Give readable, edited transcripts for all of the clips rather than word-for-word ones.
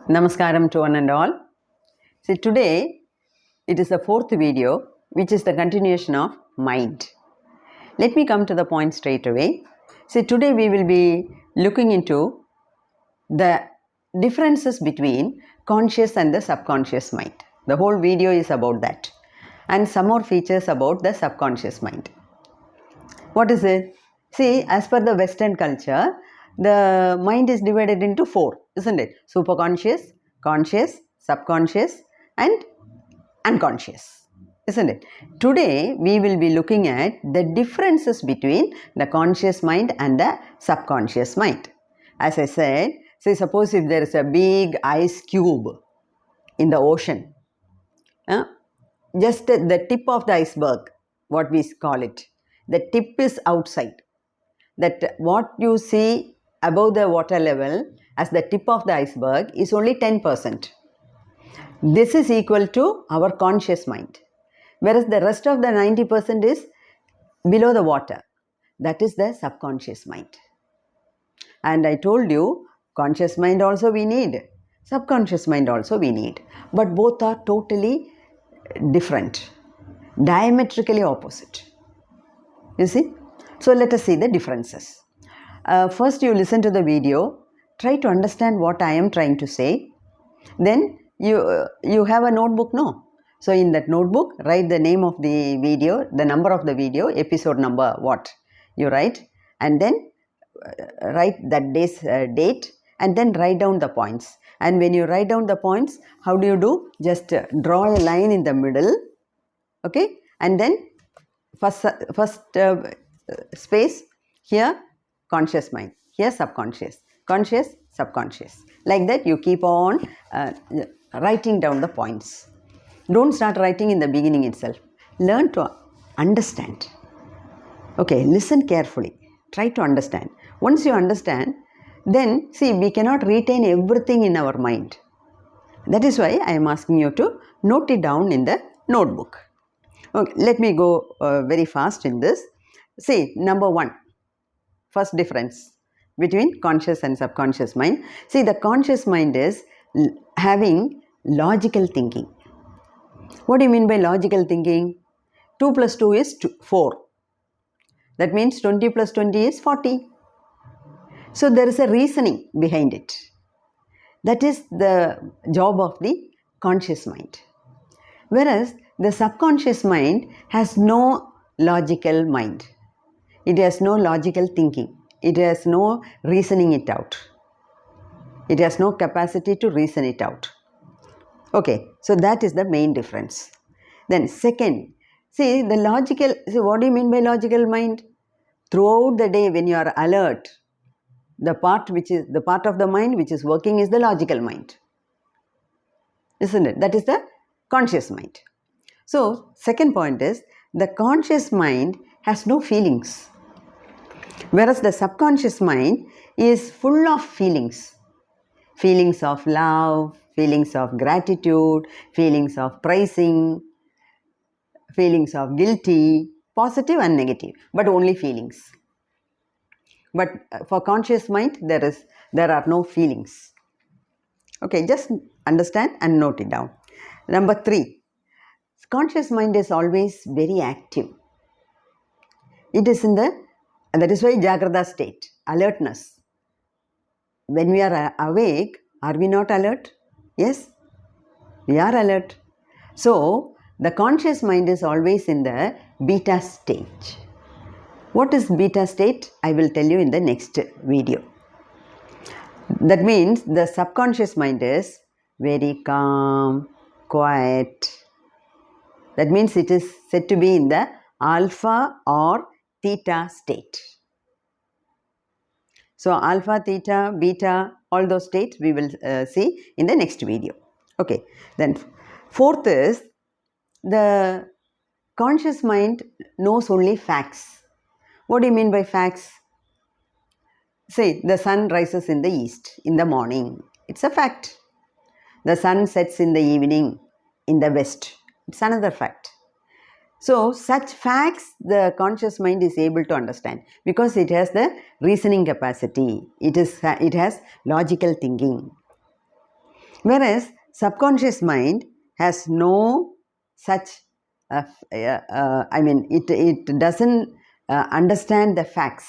Namaskaram to one and all. See, today it is the fourth video, which is the continuation of mind. Let me come to the point straight away. See, today we will be looking into the differences between conscious and the subconscious mind. The whole video is about that, and some more features about the subconscious mind. What is it? See, as per the Western culture, the mind is divided into four, isn't it? Superconscious, conscious, subconscious, and unconscious, isn't it? Today, we will be looking at the differences between the conscious mind and the subconscious mind. As I said, say suppose if there is a big ice cube in the ocean, just the tip of the iceberg, what we call it, the tip is outside. That what you see above the water level as the tip of the iceberg is only 10%. This is equal to our conscious mind, whereas the rest of the 90% is below the water. That is the subconscious mind. And I told you, conscious mind also we need, subconscious mind also we need, but both are totally different, diametrically opposite. You see? So let us see the differences. First you listen to the video, try to understand what I am trying to say. Then you have a notebook, no? So in that notebook, write the name of the video, the number of the video, episode number, what you write, and then write that day's date, and then write down the points. And when you write down the points, how do you do? Just draw a line in the middle, okay? And then first space, here conscious mind, here subconscious, conscious, subconscious. Like that you keep on writing down the points. Don't start writing in the beginning itself. Learn to understand. Okay, listen carefully. Try to understand. Once you understand, then see, we cannot retain everything in our mind. That is why I am asking you to note it down in the notebook. Okay, let me go very fast in this. See, number one, first difference between conscious and subconscious mind. See, the conscious mind is having logical thinking. What do you mean by logical thinking? 2 plus 2 is 4. That means 20 plus 20 is 40. So there is a reasoning behind it. That is the job of the conscious mind. Whereas the subconscious mind has no logical mind. It has no logical thinking. It has no reasoning it out. It has no capacity to reason it out. Okay, so that is the main difference. Then second, see the logical, see what do you mean by logical mind? Throughout the day when you are alert, the part of the mind which is working is the logical mind. Isn't it? That is the conscious mind. So second point is the conscious mind has no feelings, whereas the subconscious mind is full of feelings. Feelings of love, feelings of gratitude, feelings of praising, feelings of guilty, positive and negative, but only feelings. But for conscious mind, there are no feelings. Okay, just understand and note it down. Number 3, conscious mind is always very active. It is that is why Jagrata state, alertness. When we are awake, are we not alert? Yes, we are alert. So, the conscious mind is always in the beta stage. What is beta state? I will tell you in the next video. That means the subconscious mind is very calm, quiet. That means it is said to be in the alpha or theta state. So alpha, theta, beta, all those states we will see in the next video. Okay, then fourth is the conscious mind knows only facts. What do you mean by facts? Say the sun rises in the east in the morning. It's a fact. The sun sets in the evening in the west. It's another fact. So such facts the conscious mind is able to understand because it has the reasoning capacity. It has logical thinking. Whereas subconscious mind has no such, it doesn't understand the facts.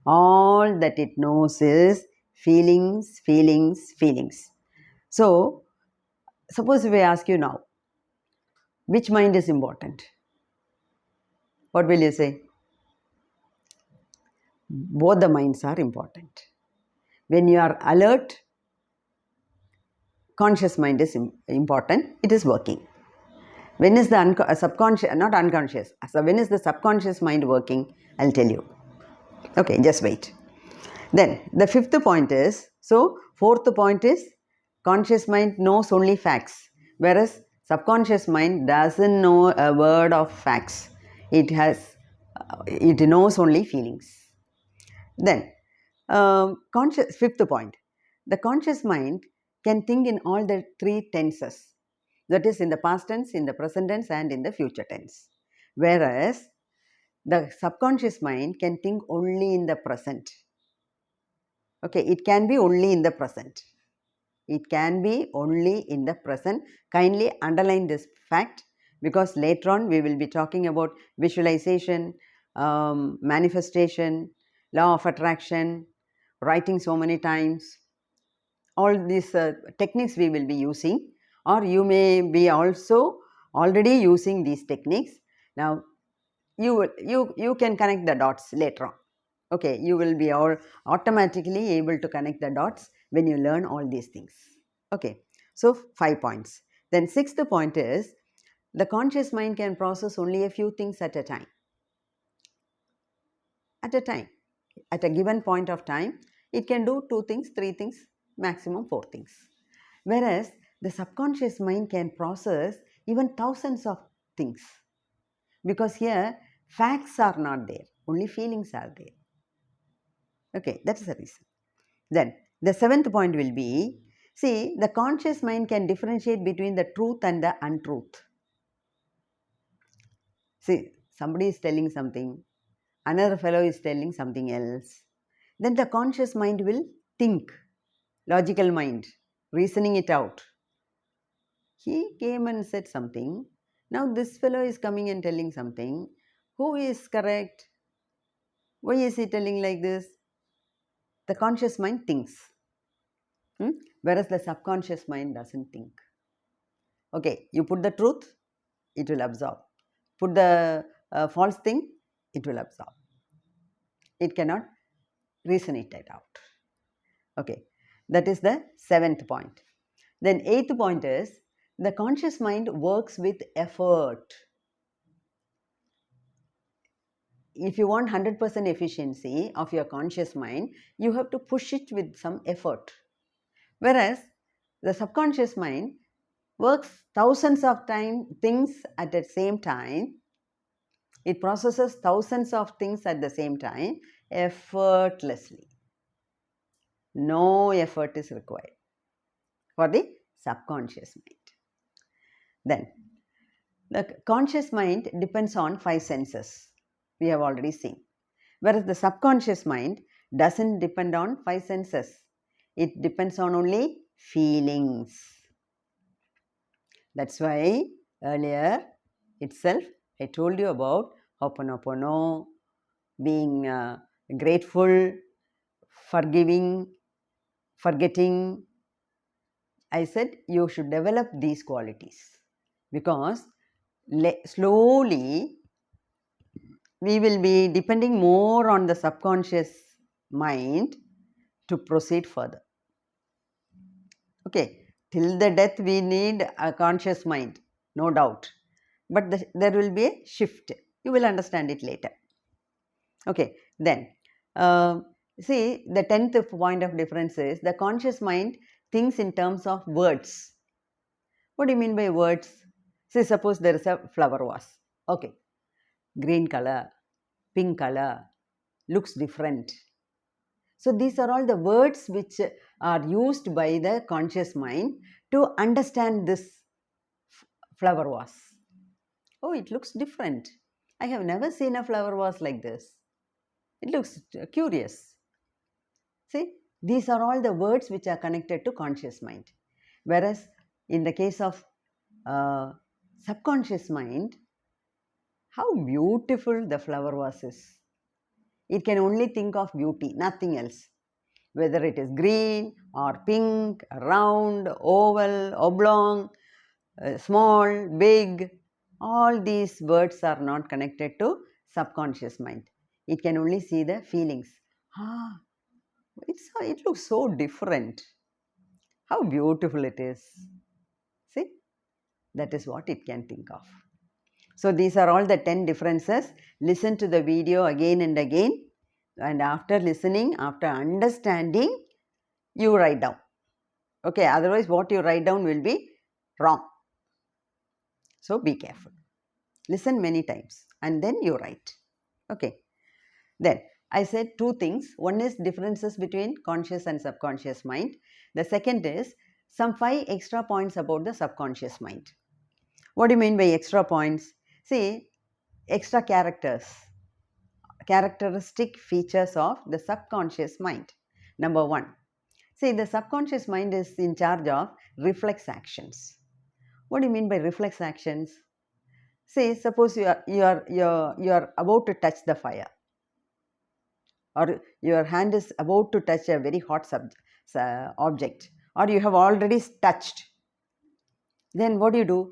All that it knows is feelings, feelings, feelings. So, suppose if I ask you now, which mind is important? What will you say? Both the minds are important. When you are alert, conscious mind is important, it is working. When is the subconscious, not unconscious, so when is the subconscious mind working? I'll tell you. Okay, just wait. Then the fifth point is, so fourth point is, conscious mind knows only facts, whereas subconscious mind doesn't know a word of facts. It knows only feelings. Then fifth point, the conscious mind can think in all the three tenses, that is in the past tense, in the present tense, and in the future tense, whereas the subconscious mind can think only in the present. Okay, it can be only in the present. It can be only in the present. Kindly underline this fact, because later on we will be talking about visualization, manifestation, law of attraction, writing so many times. All these techniques we will be using, or you may be also already using these techniques. Now you can connect the dots later on. Okay, you will be automatically able to connect the dots when you learn all these things. Okay, so 5 points. Then sixth point is, the conscious mind can process only a few things at a time. At a given point of time, it can do 2 things, 3 things, maximum 4 things. Whereas the subconscious mind can process even thousands of things, because here facts are not there, only feelings are there. Okay, that is the reason. Then the seventh point will be, see, the conscious mind can differentiate between the truth and the untruth. See, somebody is telling something, another fellow is telling something else. Then the conscious mind will think, logical mind, reasoning it out. He came and said something. Now this fellow is coming and telling something. Who is correct? Why is he telling like this? The conscious mind thinks. Whereas the subconscious mind doesn't think. Okay, you put the truth, it will absorb. Put the false thing, it will absorb. It cannot reason it out. Okay, that is the seventh point. Then eighth point is, the conscious mind works with effort. If you want 100% efficiency of your conscious mind, you have to push it with some effort. Whereas the subconscious mind works thousands of things at the same time. It processes thousands of things at the same time effortlessly. No effort is required for the subconscious mind. Then the conscious mind depends on 5 senses. We have already seen. Whereas the subconscious mind doesn't depend on 5 senses. It depends on only feelings. That's why earlier itself I told you about Ho'oponopono, being grateful, forgiving, forgetting. I said you should develop these qualities, because slowly we will be depending more on the subconscious mind to proceed further. Okay, till the death we need a conscious mind, no doubt. But there will be a shift. You will understand it later. Okay, then see, the 10th point of difference is, the conscious mind thinks in terms of words. What do you mean by words? See, suppose there is a flower vase. Okay, green color, pink color, looks different. So these are all the words which are used by the conscious mind to understand this flower vase. Oh, it looks different. I have never seen a flower vase like this. It looks curious. See, these are all the words which are connected to conscious mind. Whereas in the case of subconscious mind, how beautiful the flower vase is. It can only think of beauty, nothing else. Whether it is green or pink, round, oval, oblong, small, big, all these words are not connected to subconscious mind. It can only see the feelings. Ah, it looks so different. How beautiful it is. See, that is what it can think of. So these are all the 10 differences. Listen to the video again and again, and after listening, after understanding, you write down. Okay, otherwise what you write down will be wrong. So be careful. Listen many times and then you write. Okay. Then I said two things. One is differences between conscious and subconscious mind. The second is some 5 extra points about the subconscious mind. What do you mean by extra points? See, extra characteristic features of the subconscious mind. Number 1. See, the subconscious mind is in charge of reflex actions. What do you mean by reflex actions? See, suppose you are about to touch the fire, or your hand is about to touch a very hot object, or you have already touched. Then what do you do?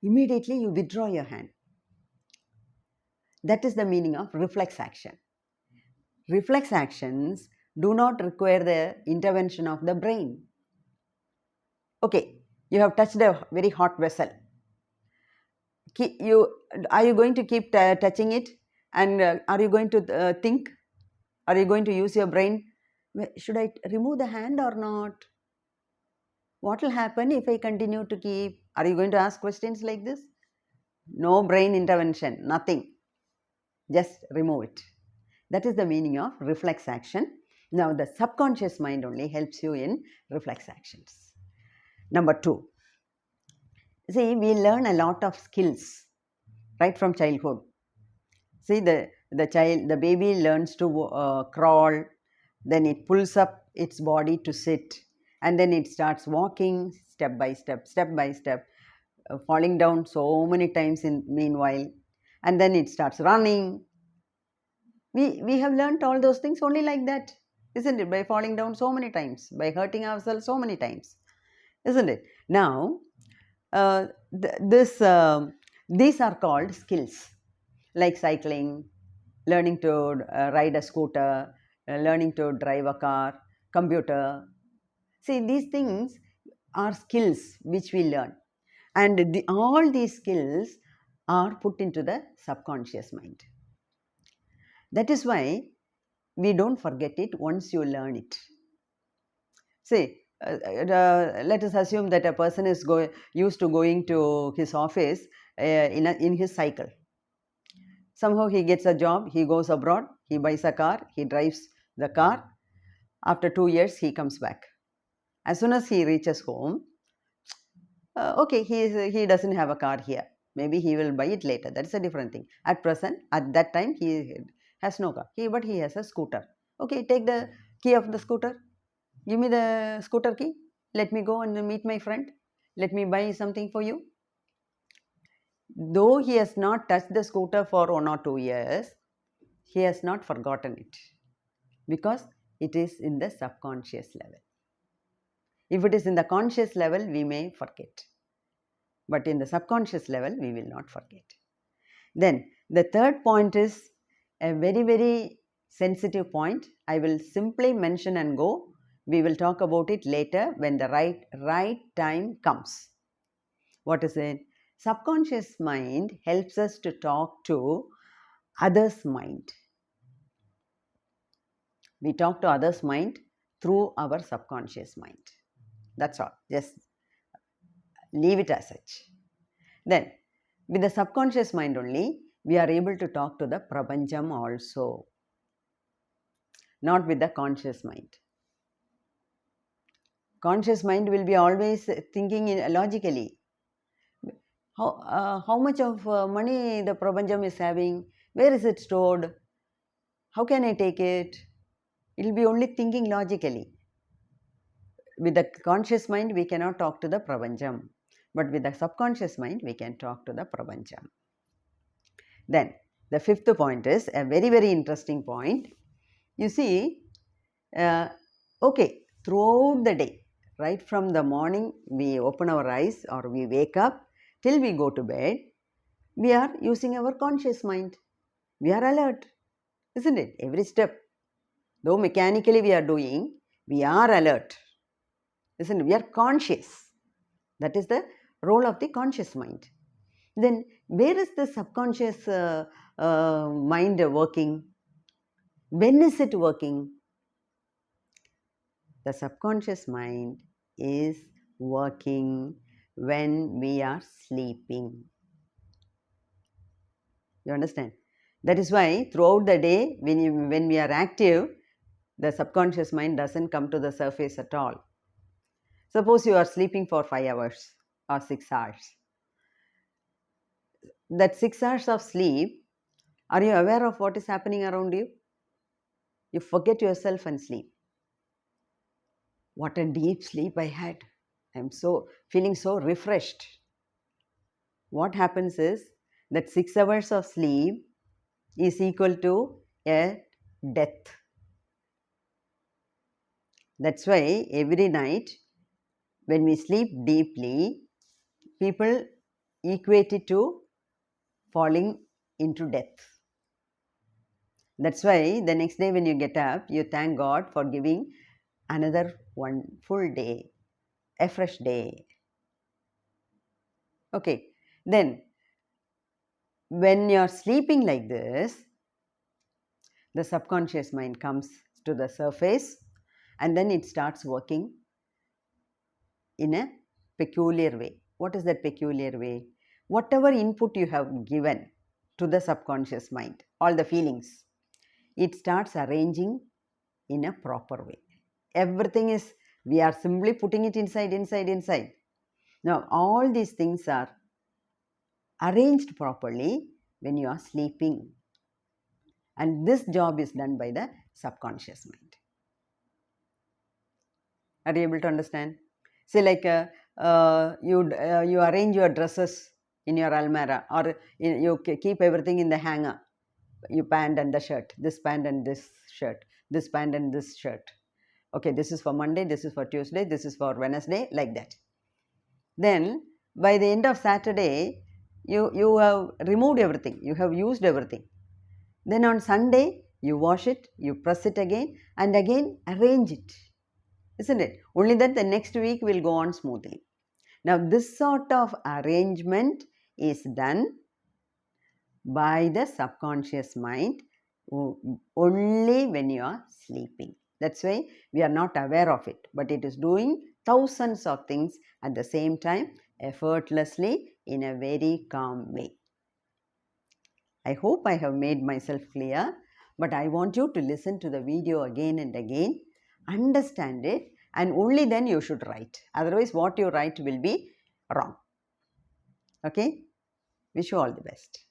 Immediately you withdraw your hand. That is the meaning of reflex action. Reflex actions do not require the intervention of the brain. Okay, you have touched a very hot vessel. Are you going to keep touching it, and are you going to think? Are you going to use your brain? Should I remove the hand or not? What will happen if I continue to keep? Are you going to ask questions like this? No brain intervention, nothing. Just remove it. That is the meaning of reflex action. Now the subconscious mind only helps you in reflex actions. Number 2. See, we learn a lot of skills right from childhood. See, the baby learns to crawl, then it pulls up its body to sit, and then it starts walking step by step, falling down so many times in meanwhile, and then it starts running. We have learnt all those things only like that, isn't it? By falling down so many times, by hurting ourselves so many times, isn't it? Now, these are called skills, like cycling, learning to ride a scooter, learning to drive a car, computer. See, these things are skills which we learn, and all these skills are put into the subconscious mind. That is why we don't forget it once you learn it. See, let us assume that a person is used to going to his office in his cycle. Somehow he gets a job, he goes abroad, he buys a car, he drives the car. After 2 years, he comes back. As soon as he reaches home, okay, he doesn't have a car here. Maybe he will buy it later. That's a different thing. At present, at that time, he has no car. But he has a scooter. Okay, take the key of the scooter. Give me the scooter key. Let me go and meet my friend. Let me buy something for you. Though he has not touched the scooter for 1 or 2 years, he has not forgotten it, because it is in the subconscious level. If it is in the conscious level, we may forget. But in the subconscious level, we will not forget. Then the third point is a very, very sensitive point. I will simply mention and go. We will talk about it later when the right time comes. What is it? Subconscious mind helps us to talk to others' mind. We talk to others' mind through our subconscious mind. That's all. Just leave it as such. Then, with the subconscious mind only, we are able to talk to the Prapancham also, not with the conscious mind. Conscious mind will be always thinking logically. How much of money the Prapancham is having? Where is it stored? How can I take it? It will be only thinking logically. with the conscious mind, we cannot talk to the Prapancham. But with the subconscious mind, we can talk to the Prapancham. Then, the fifth point is a very, very interesting point. You see, okay, throughout the day, right from the morning we open our eyes or we wake up till we go to bed, we are using our conscious mind. We are alert, isn't it? Every step. Though mechanically we are doing, we are alert, isn't it? We are conscious. That is the role of the conscious mind. Then, where is the subconscious mind working? When is it working? The subconscious mind is working when we are sleeping. You understand? That is why throughout the day, when we are active, the subconscious mind doesn't come to the surface at all. Suppose you are sleeping for 5 hours or 6 hours. That 6 hours of sleep, are you aware of what is happening around you? You forget yourself and sleep. What a deep sleep I had. I'm feeling so refreshed. What happens is that 6 hours of sleep is equal to a death. That's why every night when we sleep deeply, people equate it to falling into death. That's why the next day when you get up, you thank God for giving another one full day, a fresh day. Okay, then when you're sleeping like this, the subconscious mind comes to the surface and then it starts working in a peculiar way. What is that peculiar way? Whatever input you have given to the subconscious mind, all the feelings, it starts arranging in a proper way. Everything is, we are simply putting it inside. Now, all these things are arranged properly when you are sleeping. And this job is done by the subconscious mind. Are you able to understand? Say like you arrange your dresses in your almirah, or you keep everything in the hanger. You pant and the shirt, this pant and this shirt, this pant and this shirt. Okay, this is for Monday, this is for Tuesday, this is for Wednesday, like that. Then by the end of Saturday, you have removed everything, you have used everything. Then on Sunday, you wash it, you press it again and again arrange it. Isn't it? Only that the next week will go on smoothly. Now, this sort of arrangement is done by the subconscious mind only when you are sleeping. That's why we are not aware of it, but it is doing thousands of things at the same time, effortlessly, in a very calm way. I hope I have made myself clear, but I want you to listen to the video again and again, understand it, and only then you should write. Otherwise, what you write will be wrong. Okay? Wish you all the best.